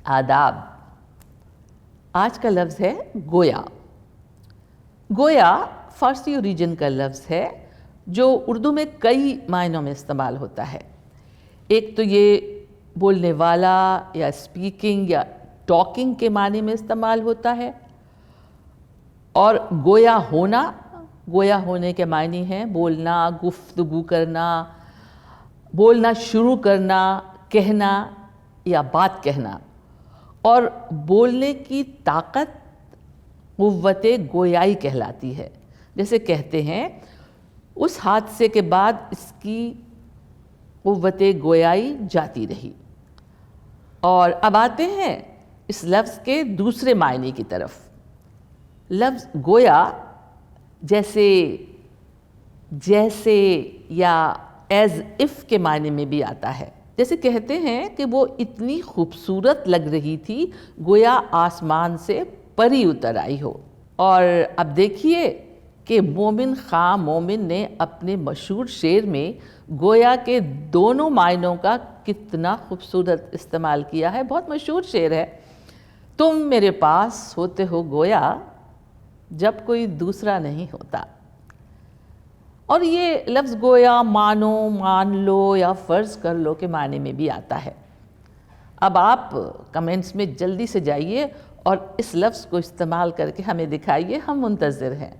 آداب۔ آج کا لفظ ہے گویا۔ گویا فارسی اوریجن کا لفظ ہے جو اردو میں کئی معنوں میں استعمال ہوتا ہے۔ ایک تو یہ بولنے والا یا اسپیکنگ یا ٹاکنگ کے معنی میں استعمال ہوتا ہے، اور گویا ہونے کے معنی ہیں بولنا، گفتگو کرنا، بولنا شروع کرنا، کہنا یا بات کہنا۔ اور بولنے کی طاقت قوت گویائی کہلاتی ہے۔ جیسے کہتے ہیں اس حادثے کے بعد اس کی قوت گویائی جاتی رہی۔ اور اب آتے ہیں اس لفظ کے دوسرے معنی کی طرف۔ لفظ گویا جیسے یا ایز اف کے معنی میں بھی آتا ہے۔ جیسے کہتے ہیں کہ وہ اتنی خوبصورت لگ رہی تھی گویا آسمان سے پری اتر آئی ہو۔ اور اب دیکھیے کہ مومن خاں مومن نے اپنے مشہور شعر میں گویا کے دونوں معنوں کا کتنا خوبصورت استعمال کیا ہے۔ بہت مشہور شعر ہے، تم میرے پاس ہوتے ہو گویا جب کوئی دوسرا نہیں ہوتا۔ اور یہ لفظ گویا مانو، مان لو یا فرض کر لو کے معنی میں بھی آتا ہے۔ اب آپ کمنٹس میں جلدی سے جائیے اور اس لفظ کو استعمال کر کے ہمیں دکھائیے، ہم منتظر ہیں۔